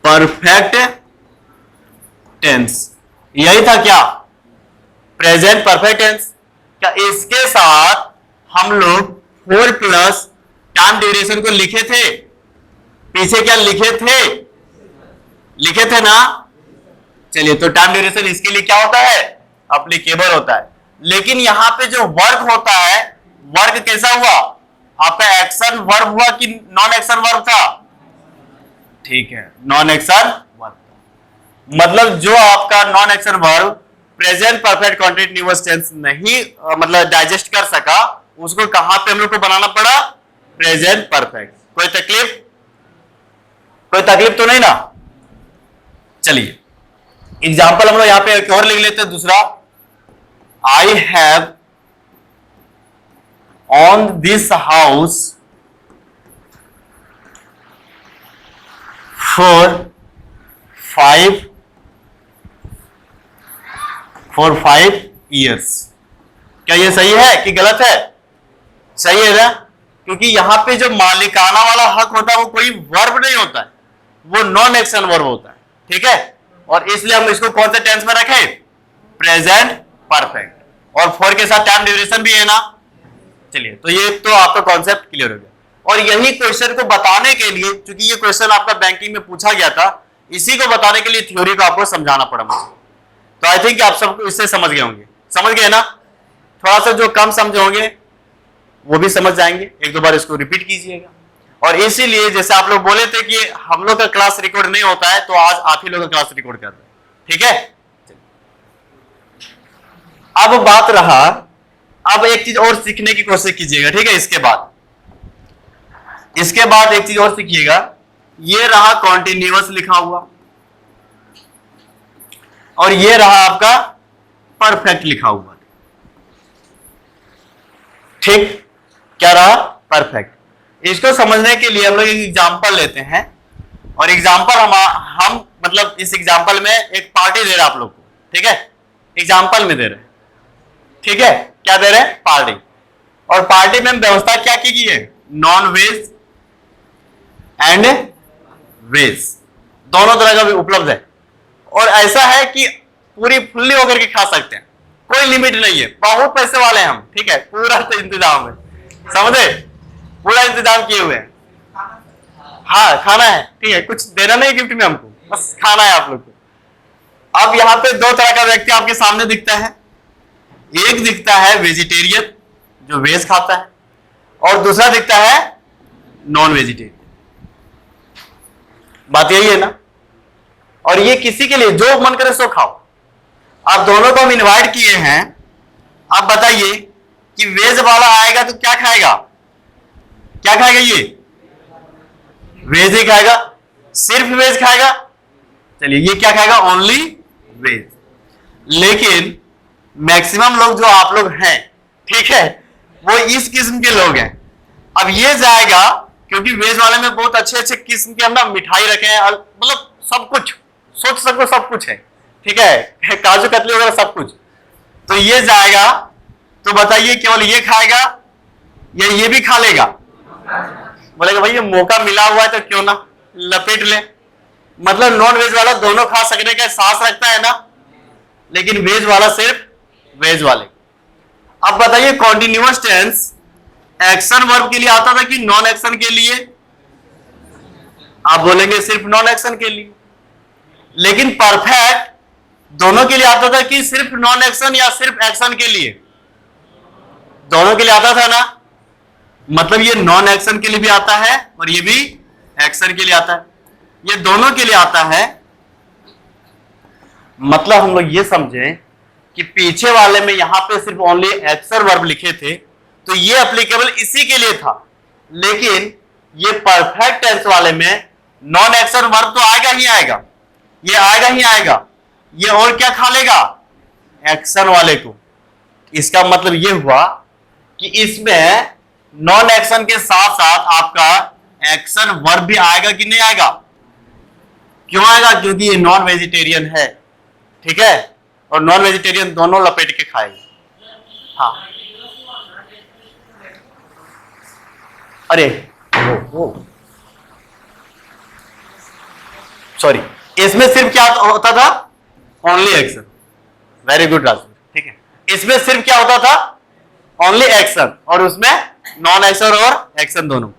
परफेक्ट टेंस, यही था क्या, प्रेजेंट परफेक्ट टेंस। क्या इसके साथ हम लोग 4 प्लस टाइम ड्यूरेशन को लिखे थे, पीछे क्या लिखे थे, लिखे थे ना। चलिए तो टाइम ड्यूरेशन इसके लिए क्या होता है, एप्लीकेबल होता है। लेकिन यहां पे जो वर्क होता है, वर्क कैसा हुआ आपका, एक्शन वर्ब हुआ कि नॉन एक्शन वर्ब था, ठीक है, नॉन एक्शन वर्ब। मतलब जो आपका non action verb present perfect continuous tense नहीं मतलब डाइजेस्ट कर सका, उसको कहां पे हम लोग को बनाना पड़ा, प्रेजेंट परफेक्ट। कोई तकलीफ, कोई तकलीफ तो नहीं ना। चलिए एग्जाम्पल हम लोग यहां पे एक और लिख लेते हैं, दूसरा, I have on this house for 5 years। क्या ये सही है कि गलत है, सही है ना, क्योंकि यहां पे जो मालिकाना वाला हक होता है वो कोई वर्ब नहीं होता है, वो नॉन एक्शन वर्ब होता है, ठीक है। और इसलिए हम इसको कौन से टेंस में रखें, प्रेजेंट परफेक्ट, और 4 के साथ टाइम ड्यूरेशन भी है ना। चलिए तो ये तो आपका कॉन्सेप्ट क्लियर हो गया। और यही क्वेश्चन को बताने के लिए, क्योंकि ये क्वेश्चन आपका बैंकिंग में पूछा गया था, इसी को बताने के लिए थ्योरी को आपको समझाना पड़ा मुझे। तो आई थिंक आप सबको इससे समझ गए होंगे, समझ गए ना। थोड़ा सा जो कम समझे होंगे वो भी समझ जाएंगे, 1-2 बार इसको रिपीट कीजिएगा। और इसीलिए जैसे आप लोग बोले थे कि हम लोग का क्लास रिकॉर्ड नहीं होता है, तो आज आप ही लोग का क्लास रिकॉर्ड कर रहे हैं, ठीक है। अब बात रहा, अब एक चीज और सीखने की कोशिश कीजिएगा, ठीक है। इसके बाद एक चीज और सीखिएगा, ये रहा कॉन्टिन्यूअस लिखा हुआ, और ये रहा आपका परफेक्ट लिखा हुआ। ठीक, क्या रहा? परफेक्ट। इसको समझने के लिए हम लोग एक एग्जांपल लेते हैं, और एग्जांपल हम मतलब इस एग्जांपल में एक पार्टी दे रहे हैं आप लोग को, ठीक है? एग्जांपल में दे रहे हैं, ठीक है? क्या दे रहे हैं? पार्टी। और पार्टी में व्यवस्था क्या की गई है? नॉन वेज एंड वेज दोनों तरह का भी उपलब्ध है, और ऐसा है कि पूरी फुल्ली होकर के खा सकते हैं, कोई लिमिट नहीं है। बहुत पैसे वाले हैं हम, ठीक है? पूरा तो इंतजाम है, समझे? पूरा इंतजाम किए हुए हैं। हाँ, खाना है, ठीक है? कुछ देना नहीं गिफ्ट में हमको, बस खाना है आप लोग को। अब यहाँ पे दो तरह का व्यक्ति आपके सामने दिखता है। एक दिखता है वेजिटेरियन जो वेज खाता है, और दूसरा दिखता है नॉन वेजिटेरियन। बात यही है ना? और ये किसी के लिए जो मन करे सो खाओ। आप दोनों को हम इनवाइट किए हैं। आप बताइए कि वेज वाला आएगा तो क्या खाएगा? क्या खाएगा? ये वेज ही खाएगा, सिर्फ वेज खाएगा। चलिए, ये क्या खाएगा? Only veg. लेकिन मैक्सिमम लोग जो आप लोग हैं, ठीक है, वो इस किस्म के लोग हैं। अब ये जाएगा, क्योंकि वेज वाले में बहुत अच्छे अच्छे किस्म के हम ना मिठाई रखे हैं, मतलब सब कुछ सोच सको, सब कुछ है, ठीक है? काजू कतली वगैरह सब कुछ। तो ये जाएगा, तो बताइए केवल ये खाएगा या ये भी खा लेगा? बोलेगा भाई ये मौका मिला हुआ है तो क्यों ना लपेट ले। मतलब नॉन वेज वाला दोनों खा सकने का साहस रखता है ना, लेकिन वेज वाला सिर्फ वेज वाले। अब बताइए कॉन्टिन्यूअस टेंस एक्शन वर्ब के लिए आता था कि नॉन एक्शन के लिए? आप बोलेंगे सिर्फ नॉन एक्शन के लिए। लेकिन परफेक्ट दोनों के लिए आता था कि सिर्फ नॉन एक्शन या सिर्फ एक्शन के लिए? दोनों के लिए आता था ना। मतलब ये नॉन एक्शन के लिए भी आता है और ये भी एक्शन के लिए आता है, ये दोनों के लिए आता है। मतलब हम लोग ये समझें कि पीछे वाले में यहां पे सिर्फ ओनली एक्शन वर्ब लिखे थे, तो ये एप्लीकेबल इसी के लिए था। लेकिन ये परफेक्ट टेंस वाले में नॉन एक्शन वर्ब तो आएगा ही आएगा, ये आएगा ही आएगा। ये और क्या खा लेगा? एक्शन वाले को। इसका मतलब ये हुआ कि इसमें नॉन एक्शन के साथ साथ आपका एक्शन वर्ब भी आएगा कि नहीं आएगा? क्यों आएगा? क्योंकि ये नॉन वेजिटेरियन है, ठीक है? और नॉन वेजिटेरियन दोनों लपेट के खाएगा। हाँ, अरे सॉरी, इसमें सिर्फ क्या होता था? Only action. Very good Raju, ठीक है? इसमें सिर्फ क्या होता था? ओनली एक्शन, और उसमें नॉन एक्शन और एक्शन दोनों।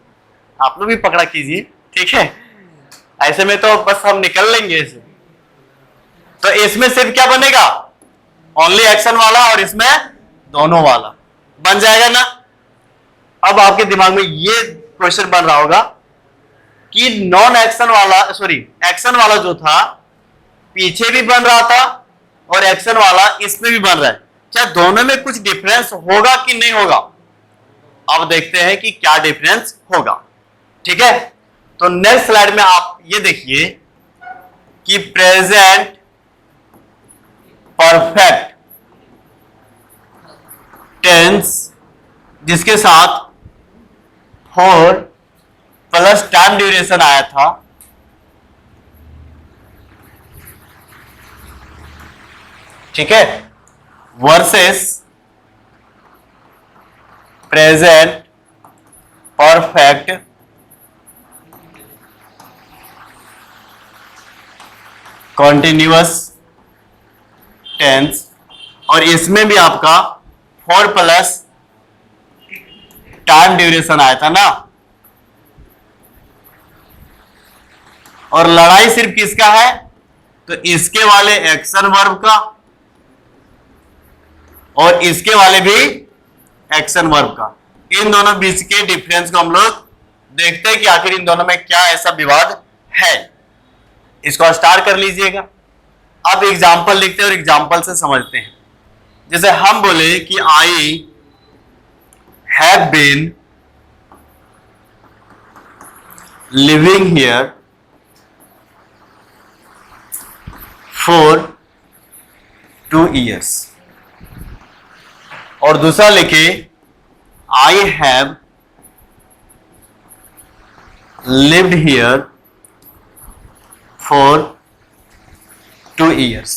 आप लोग भी पकड़ा कीजिए, ठीक है? ऐसे में तो बस हम निकल लेंगे इसे। तो इसमें सिर्फ क्या बनेगा? ओनली एक्शन वाला, और इसमें दोनों वाला बन जाएगा ना। अब आपके दिमाग में ये क्वेश्चन बन रहा होगा कि नॉन एक्शन वाला, सॉरी एक्शन वाला जो था पीछे भी बन रहा था और एक्शन वाला इसमें भी बन रहा है, क्या दोनों में कुछ डिफरेंस होगा कि नहीं होगा? अब देखते हैं कि क्या डिफरेंस होगा, ठीक है? तो नेक्स्ट स्लाइड में आप ये देखिए कि प्रेजेंट परफेक्ट टेंस जिसके साथ फॉर प्लस टाइम ड्यूरेशन आया था, ठीक है, versus present perfect continuous tense, और इसमें भी आपका फॉर प्लस टाइम ड्यूरेशन आया था ना। और लड़ाई सिर्फ किसका है? तो इसके वाले एक्शन वर्ब का और इसके वाले भी एक्शन वर्ब का। इन दोनों बीच के डिफरेंस को हम लोग देखते हैं कि आखिर इन दोनों में क्या ऐसा विवाद है। इसको स्टार्ट कर लीजिएगा। अब एग्जाम्पल लिखते हैं और एग्जाम्पल से समझते हैं। जैसे हम बोले कि I have been living here for 2 years, और दूसरा लिखे I have lived here for 2 years।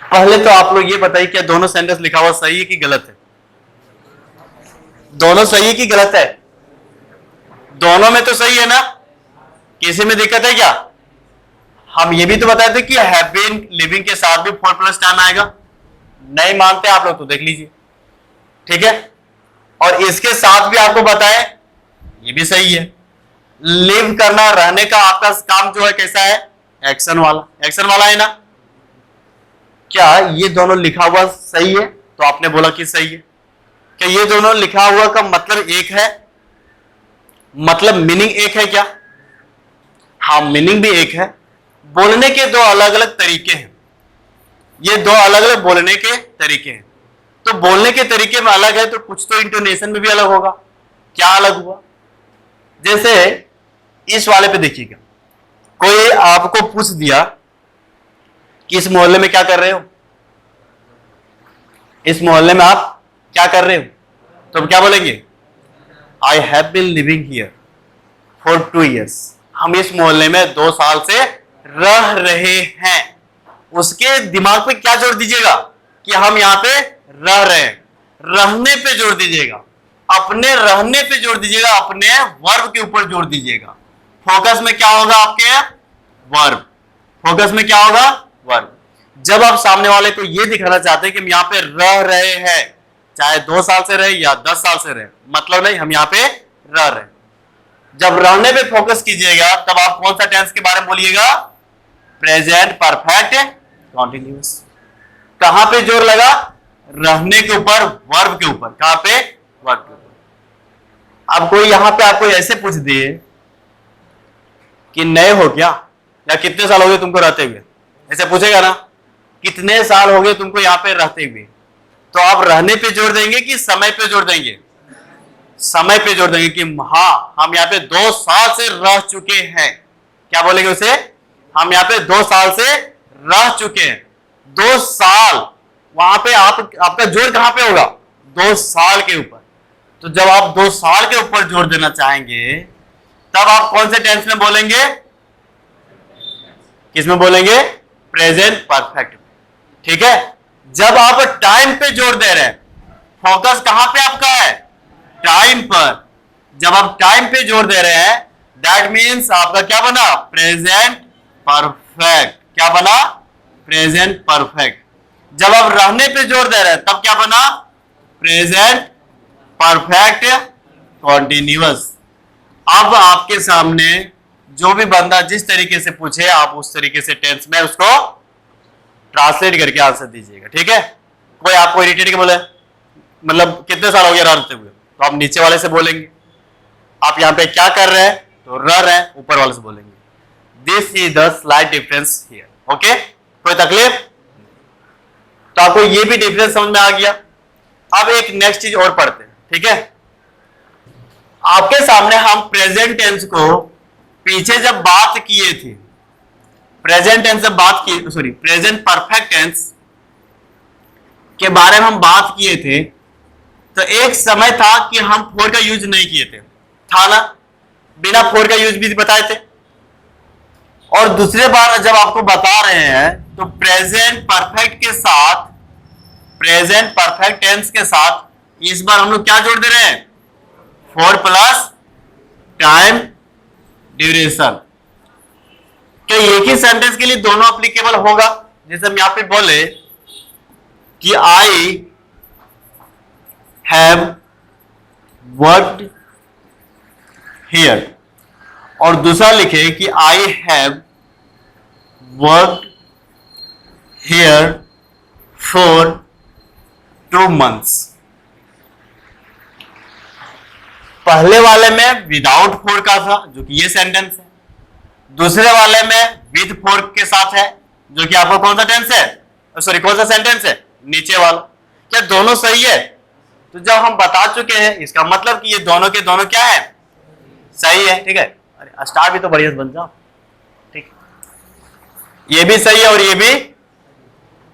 पहले तो आप लोग ये बताइए क्या दोनों सेंटेंस लिखा हुआ सही है कि गलत है? दोनों सही है कि गलत है? दोनों में तो सही है ना, किसी में दिक्कत है क्या? हम ये भी तो बताए थे कि हैव बीन लिविंग के साथ भी 4 प्लस टाइम आएगा। नहीं मानते आप लोग तो देख लीजिए, ठीक है। और इसके साथ भी आपको बताए, ये भी सही है। लिव करना, रहने का आपका काम जो है कैसा है? एक्शन वाला, एक्शन वाला है ना। क्या ये दोनों लिखा हुआ सही है? तो आपने बोला कि सही है। क्या ये दोनों लिखा हुआ का मतलब एक है? मतलब मीनिंग एक है क्या? हाँ, मीनिंग भी एक है। बोलने के दो अलग अलग तरीके हैं। ये दो अलग अलग बोलने के तरीके हैं। तो बोलने के तरीके में अलग है तो कुछ तो इंटोनेशन में भी अलग होगा। क्या अलग हुआ? जैसे इस वाले पे देखिएगा, कोई आपको पूछ दिया कि इस मोहल्ले में क्या कर रहे हो? इस मोहल्ले में आप क्या कर रहे हो? तो क्या बोलेंगे? I have been living here for 2 years। हम इस मोहल्ले में 2 साल से रह रहे हैं। उसके दिमाग पे क्या जोड़ दीजिएगा कि हम यहां पे रह रहे हैं। रहने पे जोड़ दीजिएगा, अपने रहने पे जोड़ दीजिएगा, अपने वर्ब के ऊपर जोड़ दीजिएगा। फोकस में क्या होगा आपके? वर्ब। फोकस में क्या होगा? वर्ब। जब आप सामने वाले को यह दिखाना चाहते हैं कि हम यहां पे रह रहे हैं, चाहे 2 साल से रहे या 10 साल से रहे, मतलब नहीं, हम यहां पे रह रहे हैं। जब रहने पे फोकस कीजिएगा तब आप कौन सा टेंस के बारे में बोलिएगा? Present perfect continuous. कहां पे जोर लगा? रहने के ऊपर, वर्ब के ऊपर। कहां पे? वर्ब के ऊपर। अब कोई यहां पे आपको ऐसे पूछ दिए कि नए हो क्या, या कितने साल हो गए तुमको रहते हुए, ऐसे पूछेगा ना, कितने साल हो गए तुमको यहां पे रहते हुए, तो आप रहने पे जोर देंगे कि समय पे जोर देंगे? समय पे जोर देंगे कि हाँ, हम यहाँ पे 2 साल से रह चुके हैं। क्या बोलेंगे उसे? हम यहाँ पे 2 साल से रह चुके हैं। 2 साल, वहां पे आपका जोर कहां पे होगा? 2 साल के ऊपर। तो जब आप 2 साल के ऊपर जोर देना चाहेंगे तब आप कौन से टेंस में बोलेंगे? किसमें बोलेंगे? Present perfect. ठीक है। जब आप टाइम पे जोर दे रहे हैं, फोकस कहां पे आपका है? टाइम पर। जब आप टाइम पे जोर दे रहे हैं, दैट मीन्स आपका क्या बना? Present perfect. क्या बना? Present perfect. जब आप रहने पे जोर दे रहे हैं तब क्या बना? Present perfect continuous. अब आपके सामने जो भी बंदा जिस तरीके से पूछे, आप उस तरीके से टेंस में उसको ट्रांसलेट करके आंसर दीजिएगा। ठीक है। कोई आपको इरिटेट के बोले, मतलब कितने साल हो गया रहते हुए, तो आप नीचे वाले से बोलेंगे। आप यहां पे क्या कर रहे हैं, तो रह रहे हैं, ऊपर वाले से बोलेंगे। This is the slight difference here. Okay, कोई तकलीफ? तो आपको ये भी डिफरेंस समझ में आ गया। अब एक नेक्स्ट चीज और पढ़ते हैं। ठीक है। आपके सामने हम प्रेजेंट टेंस को पीछे जब बात किए थे, प्रेजेंट टेंस से बात की, सॉरी, प्रेजेंट परफेक्ट टेंस के बारे में हम बात किए थे, तो एक समय था कि हम फोर का यूज नहीं किए थे, था ना? बिना फोर का यूज भी बताए थे। और दूसरे बार जब आपको बता रहे हैं तो प्रेजेंट परफेक्ट के साथ, प्रेजेंट परफेक्ट टेंस के साथ इस बार हम लोग क्या जोड़ दे रहे हैं? 4 प्लस टाइम ड्यूरेशन। क्या एक ही सेंटेंस के लिए दोनों अप्लीकेबल होगा? जैसे हम यहां पे बोले कि आई हैव वर्कड हियर, और दूसरा लिखे कि I have worked here for 2 months। पहले वाले में विदाउट फोर का था, जो कि ये सेंटेंस है। दूसरे वाले में विद फोर के साथ है, जो कि आपका कौन सा टेंस है, सॉरी कौन सा सेंटेंस है? नीचे वाला। क्या दोनों सही है? तो जब हम बता चुके हैं इसका मतलब कि ये दोनों के दोनों क्या है? सही है। ठीक है। अरे स्टार भी तो बढ़िया बन जाओ। ठीक, ये भी सही है और ये भी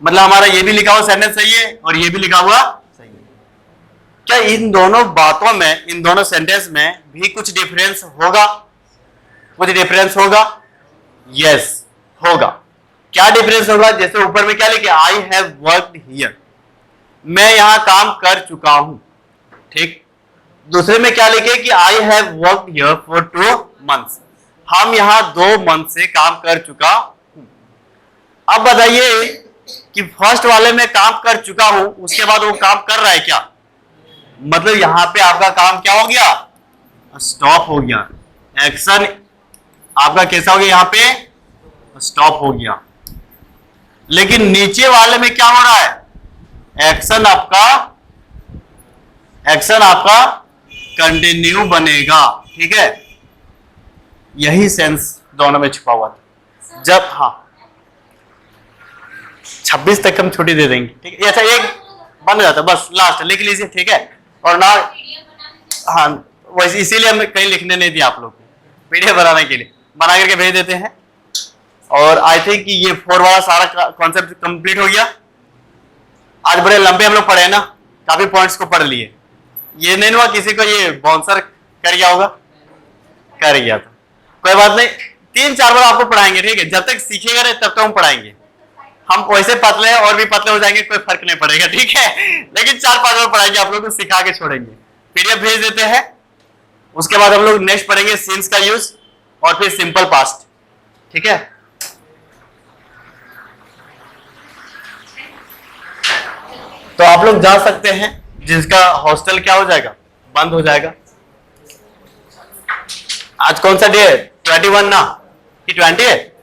मतलब हमारा ये भी लिखा हुआ सेंटेंस सही है और ये भी लिखा हुआ सही है। क्या इन दोनों बातों में, इन दोनों सेंटेंस में भी कुछ डिफरेंस होगा? कुछ डिफरेंस होगा? यस, होगा। क्या डिफरेंस होगा? जैसे ऊपर में क्या लिखे, आई हैव वर्कड हियर, मैं यहां काम कर चुका हूं, ठीक। दूसरे में क्या लिखे कि I have worked here for 2 months, हम यहां 2 मंथ से काम कर चुका हूं। अब बताइए कि फर्स्ट वाले में काम कर चुका हूं, उसके बाद वो काम कर रहा है क्या? मतलब यहां पे आपका काम क्या हो गया? स्टॉप हो गया। एक्शन आपका कैसा हो गया? यहां पे स्टॉप हो गया। लेकिन नीचे वाले में क्या हो रहा है? एक्शन आपका कंटिन्यू बनेगा, ठीक है। यही सेंस दोनों में छुपा हुआ था। जब 26 तक हम छुट्टी दे देंगे, ठीक है। ऐसा एक बन जाता है, बस लास्ट लिख लीजिए, ठीक है। और ना हाँ, वैसे इसीलिए हमें कहीं लिखने नहीं दिया आप लोग को, पीडीएफ बनाने के लिए बना करके भेज देते हैं। और आई थिंक कि ये 4 वाला सारा कॉन्सेप्ट कंप्लीट हो गया। आज बड़े लंबे हम लोग पढ़े ना, काफी पॉइंट्स को पढ़ लिए। ये नहीं हुआ किसी को ये बाउंसर कर गया होगा? कर गया था, कोई बात नहीं, 3-4 बार आपको पढ़ाएंगे, ठीक है। जब तक सीखेगा नहीं तब तक हम पढ़ाएंगे। हम वैसे पतले हैं और भी पतले हो जाएंगे, कोई फर्क नहीं पड़ेगा, ठीक है। लेकिन 4-5 बार पढ़ाएंगे, आप लोग को सिखा के छोड़ेंगे। पीडीएफ भेज देते हैं। उसके बाद हम लोग नेक्स्ट पढ़ेंगे सीन्स का यूज और फिर सिंपल पास्ट, ठीक है। तो आप लोग जा सकते हैं, जिसका हॉस्टल क्या हो जाएगा, बंद हो जाएगा। आज कौन सा डे है? 21 ना कि 20 है?